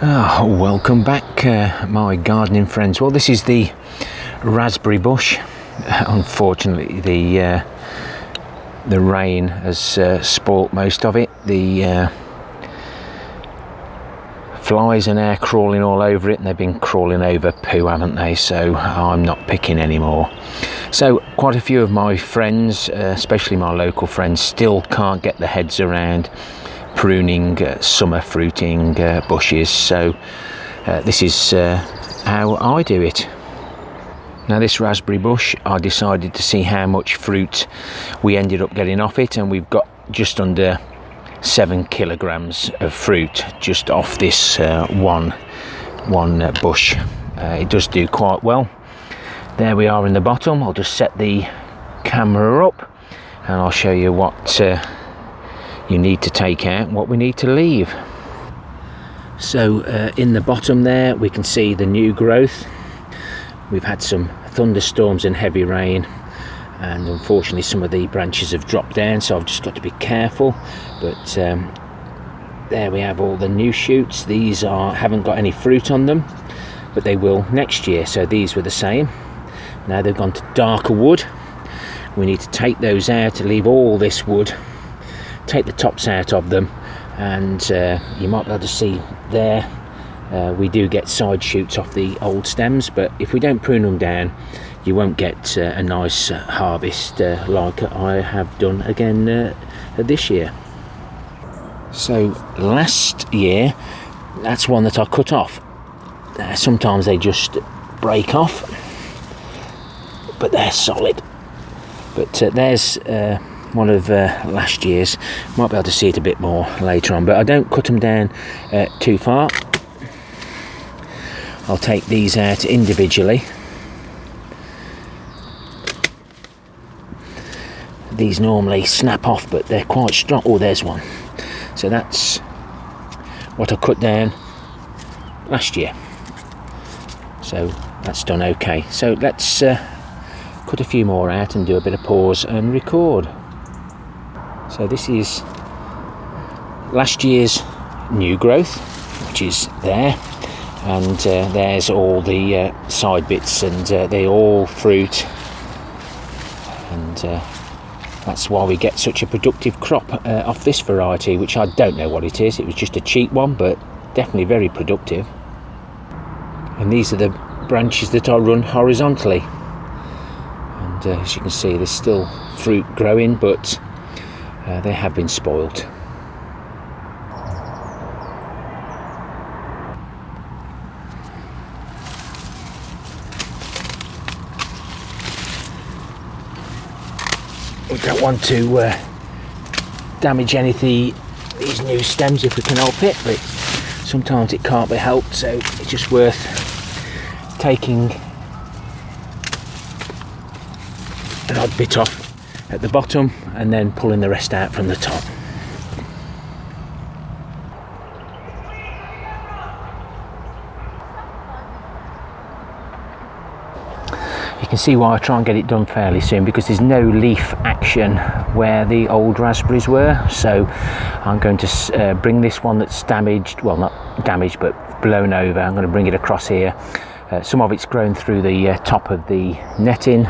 Oh, welcome back, my gardening friends. Well, this is the raspberry bush. Unfortunately, the rain has spoilt most of it. The flies are now crawling all over it, and they've been crawling over poo, haven't they? So I'm not picking anymore. So quite a few of my friends, especially my local friends, still can't get their heads around pruning summer fruiting bushes. So this is how I do it. Now, this raspberry bush, I decided to see how much fruit we ended up getting off it, and we've got just under 7 kilograms of fruit just off this one bush. It does do quite well. There we are in the bottom. I'll just set the camera up and I'll show you what you need to take out and what we need to leave. So in the bottom there we can see the new growth. We've had some thunderstorms and heavy rain, and unfortunately some of the branches have dropped down, so I've just got to be careful. But there we have all the new shoots. These haven't got any fruit on them, but they will next year. So these were the same. Now they've gone to darker wood. We need to take those out to leave all this wood, take the tops out of them, and you might be able to see there we do get side shoots off the old stems, but if we don't prune them down you won't get a nice harvest like I have done again this year. So last year, that's one that I cut off. Sometimes they just break off, but they're solid. But there's one of last year's. Might be able to see it a bit more later on, but I don't cut them down too far. I'll take these out individually. These normally snap off, but they're quite strong. Oh, there's one. So that's what I cut down last year. So that's done okay. So let's cut a few more out and do a bit of pause and record. So this is last year's new growth, which is there, and there's all the side bits, and they're all fruit, and that's why we get such a productive crop off this variety, which I don't know what it is. It was just a cheap one, but definitely very productive. And these are the branches that I run horizontally, and as you can see there's still fruit growing, but they have been spoilt. We don't want to damage these new stems if we can help it, but sometimes it can't be helped, so it's just worth taking an odd bit off at the bottom and then pulling the rest out from the top. You can see why I try and get it done fairly soon, because there's no leaf action where the old raspberries were. So I'm going to bring this one that's damaged, well not damaged but blown over, I'm going to bring it across here. Some of it's grown through the top of the netting.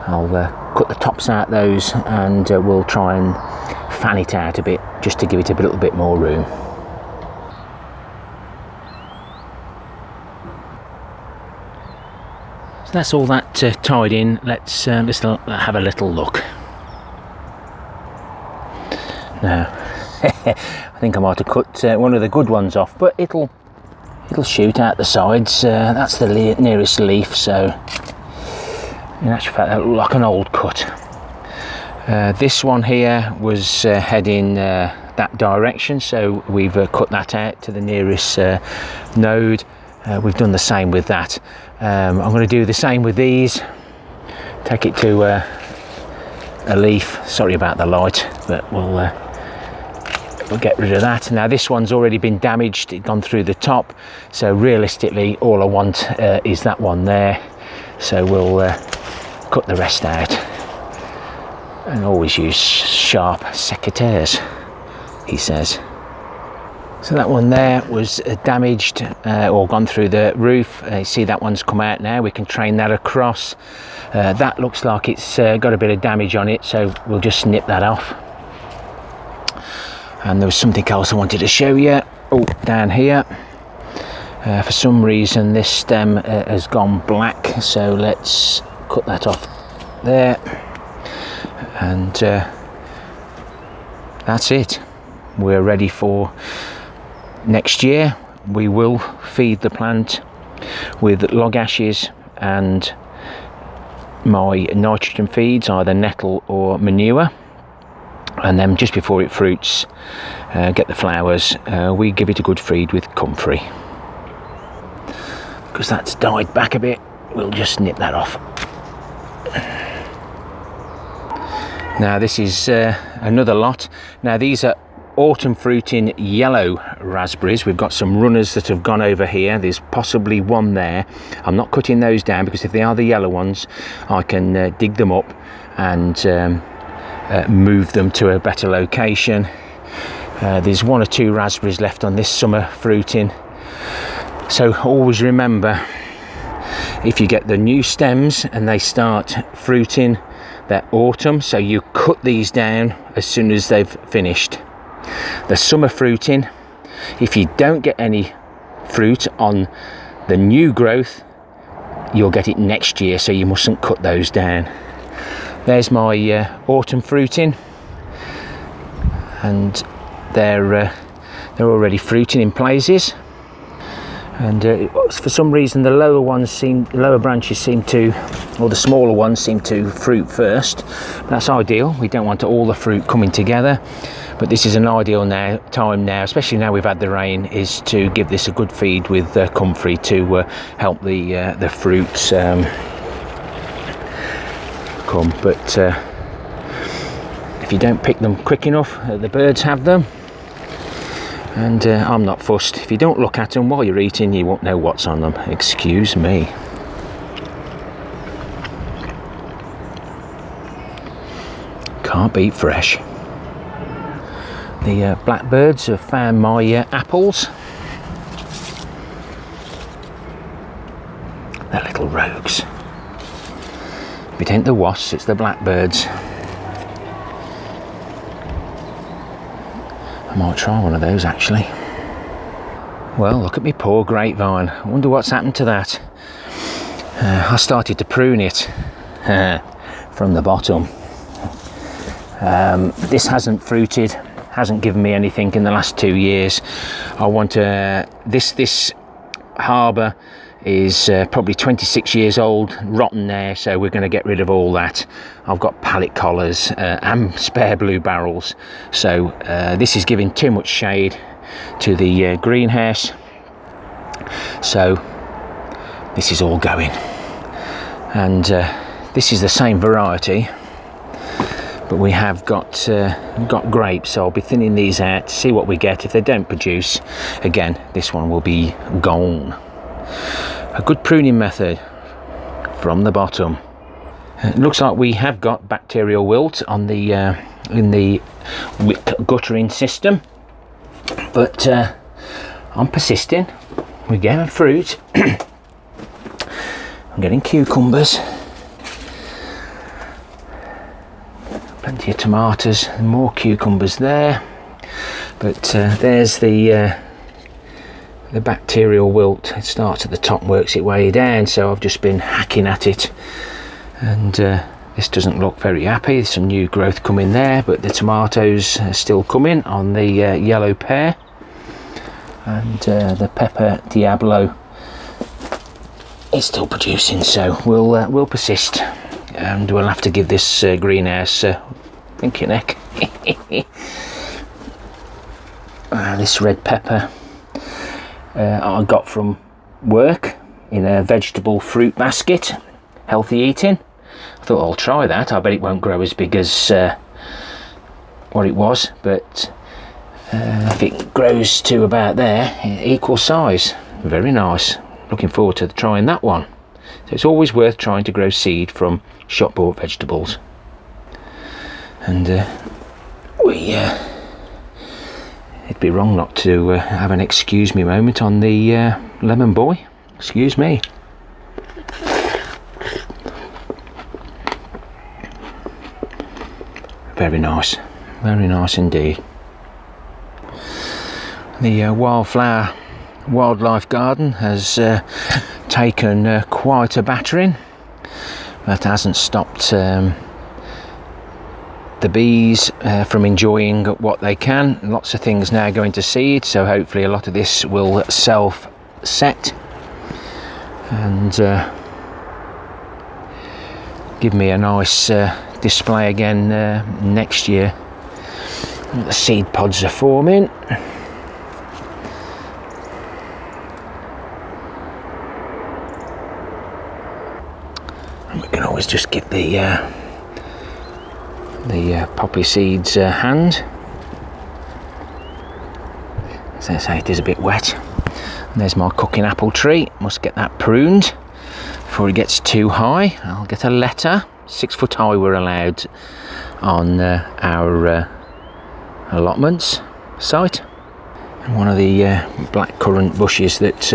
I'll cut the tops out those, and we'll try and fan it out a bit just to give it a little bit more room. So that's all that tied in. Let's have a little look. Now, I think I might have cut one of the good ones off, but it'll shoot out the sides. That's the nearest leaf, so in actual fact that looked like an old cut. This one here was heading that direction, so we've cut that out to the nearest node. We've done the same with that. I'm going to do the same with these. Take it to a leaf. Sorry about the light, but we'll get rid of that. Now this one's already been damaged, it's gone through the top, so realistically all I want is that one there. So we'll cut the rest out, and always use sharp secateurs, he says. So that one there was damaged or gone through the roof. You see that one's come out now. We can train that across. That looks like it's got a bit of damage on it, so we'll just snip that off. And there was something else I wanted to show you. Oh, down here. For some reason this stem has gone black, so let's cut that off there. And that's it. We're ready for next year. We will feed the plant with log ashes and my nitrogen feeds, either nettle or manure, and then just before it fruits, get the flowers, we give it a good feed with comfrey. Because that's died back a bit, we'll just nip that off. Now this is another lot. Now these are autumn fruiting yellow raspberries. We've got some runners that have gone over here. There's possibly one there. I'm not cutting those down because if they are the yellow ones, I can dig them up and move them to a better location. There's 1 or 2 raspberries left on this summer fruiting. So always remember, if you get the new stems and they start fruiting, they're autumn, so you cut these down as soon as they've finished. The summer fruiting, if you don't get any fruit on the new growth, you'll get it next year, so you mustn't cut those down. There's my autumn fruiting, and they're already fruiting in places. And for some reason the lower branches seem to, or the smaller ones seem to fruit first. That's ideal. We don't want all the fruit coming together, but this is an ideal time now, especially now we've had the rain, is to give this a good feed with comfrey to help the fruits come. But if you don't pick them quick enough, the birds have them. And I'm not fussed. If you don't look at them while you're eating, you won't know what's on them. Excuse me. Can't beat fresh. The blackbirds have found my apples. They're little rogues. If it ain't the wasps, it's the blackbirds. I might try one of those actually. Well, look at me poor grapevine. I wonder what's happened to that. I started to prune it from the bottom. This hasn't fruited, hasn't given me anything in the last 2 years. I want this harbour is probably 26 years old, rotten there, so we're going to get rid of all that. I've got pallet collars and spare blue barrels, so this is giving too much shade to the greenhouse, so this is all going. And this is the same variety, but we have got grapes, so I'll be thinning these out to see what we get. If they don't produce, again, this one will be gone. A good pruning method from the bottom. It looks like we have got bacterial wilt on the in the guttering system, but I'm persisting. We're getting fruit. I'm getting cucumbers, plenty of tomatoes, and more cucumbers there. But there's the bacterial wilt. It starts at the top, works its way down, so I've just been hacking at it, and this doesn't look very happy. There's some new growth coming there, but the tomatoes are still coming on the yellow pear, and the pepper Diablo is still producing, so we'll persist, and we'll have to give this greenhouse thank you, Nick. This red pepper I got from work in a vegetable fruit basket, healthy eating. I thought I'll try that. I bet it won't grow as big as what it was, but if it grows to about there, equal size, very nice. Looking forward to trying that one. So it's always worth trying to grow seed from shop bought vegetables. And it'd be wrong not to have an excuse me moment on the lemon boy. Excuse me. Very nice indeed. The wildlife garden has taken quite a battering. That hasn't stopped the bees from enjoying what they can. Lots of things now going to seed, so hopefully a lot of this will self-set and give me a nice display again next year. The seed pods are forming. And we can always just give the poppy seeds a hand. As I say, it is a bit wet. And there's my cooking apple tree. Must get that pruned before it gets too high. I'll get a letter. 6 foot high we're allowed on our allotments site. And one of the blackcurrant bushes that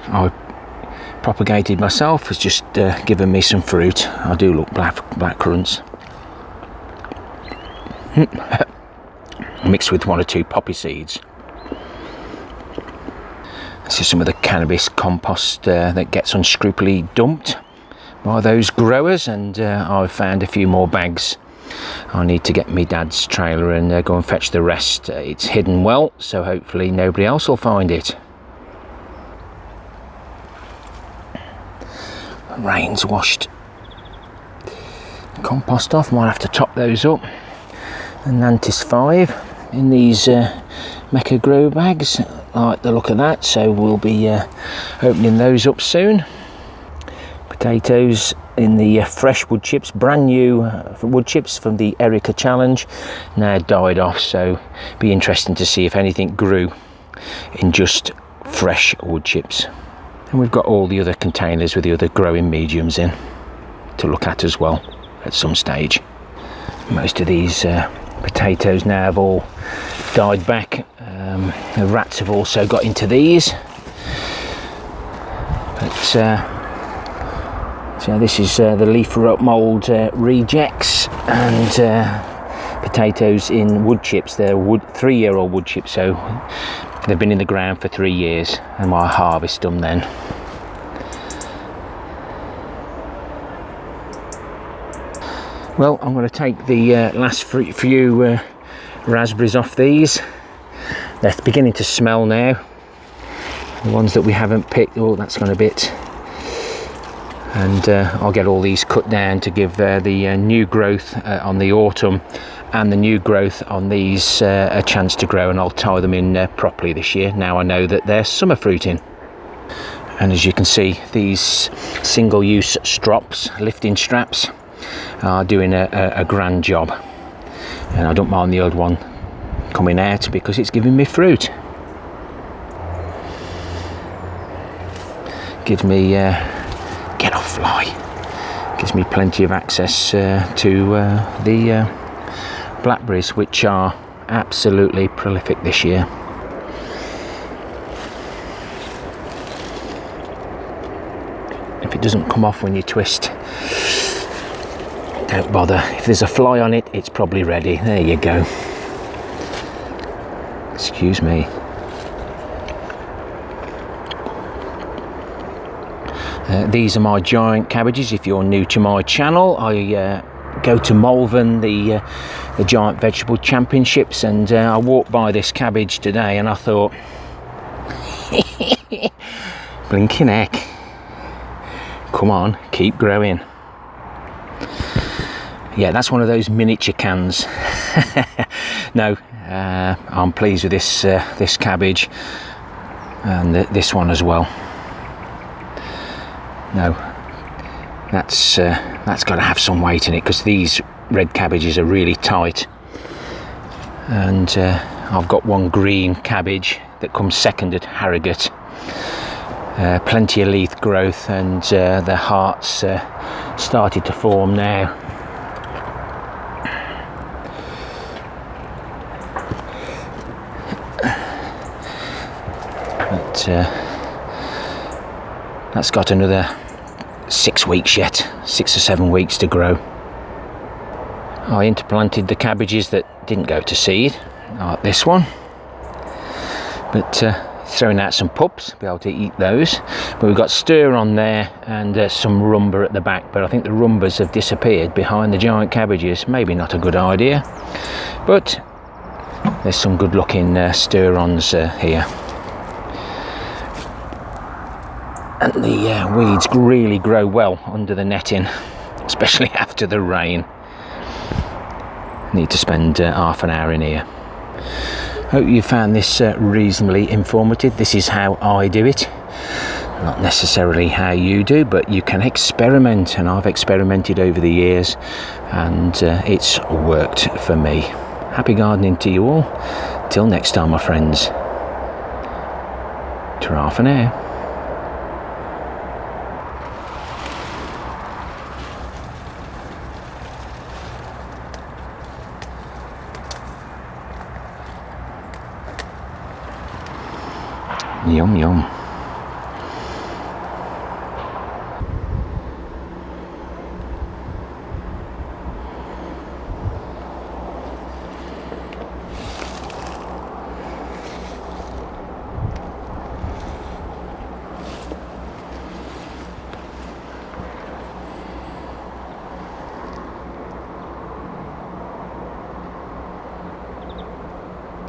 I propagated myself has just given me some fruit. I do look blackcurrants. Mixed with 1 or 2 poppy seeds. This is some of the cannabis compost that gets unscrupulously dumped by those growers, and I've found a few more bags. I need to get my dad's trailer and go and fetch the rest. It's hidden well, so hopefully nobody else will find it. Rain's washed compost off. Might have to top those up. And Nantis 5 in these MEKA grow bags. I like the look of that, so we'll be opening those up soon. Potatoes in the fresh wood chips, brand new wood chips from the Erica challenge, now died off, so be interesting to see if anything grew in just fresh wood chips. And we've got all the other containers with the other growing mediums in to look at as well at some stage. Most of these potatoes now have all died back. The rats have also got into these, but so this is the leaf mould rejects and potatoes in wood chips. They're 3-year-old wood chips, so they've been in the ground for 3 years, and I harvest them then. Well, I'm going to take the last few raspberries off these. They're beginning to smell now. The ones that we haven't picked, oh, that's gone a bit. And I'll get all these cut down to give the new growth on the autumn and the new growth on these a chance to grow, and I'll tie them in properly this year. Now I know that they're summer fruiting. And as you can see, these single-use strops, lifting straps, are doing a grand job. And I don't mind the old one coming out because it's giving me fruit. Gives me get off fly. Gives me plenty of access to the blackberries, which are absolutely prolific this year. If it doesn't come off when you twist, don't bother. If there's a fly on it, it's probably ready. There you go. Excuse me. These are my giant cabbages. If you're new to my channel, I go to Malvern, the Giant Vegetable Championships, and I walked by this cabbage today and I thought, blinking heck, come on, keep growing. Yeah, that's one of those miniature cans. No, I'm pleased with this cabbage and this one as well. No, that's got to have some weight in it, because these red cabbages are really tight. And I've got one green cabbage that comes second at Harrogate. Plenty of leaf growth, and the hearts started to form now. that's got another 6 weeks yet, 6 or 7 weeks to grow. I interplanted the cabbages that didn't go to seed, like this one, but throwing out some pups, be able to eat those. But we've got stir on there and some rumba at the back, but I think the rumbas have disappeared behind the giant cabbages. Maybe not a good idea, but there's some good looking stir-ons here. And the weeds really grow well under the netting, especially after the rain. Need to spend half an hour in here. Hope you found this reasonably informative. This is how I do it, not necessarily how you do, but you can experiment, and I've experimented over the years and it's worked for me. Happy gardening to you all. Till next time, my friends. Ta-ra for now. Yum yum.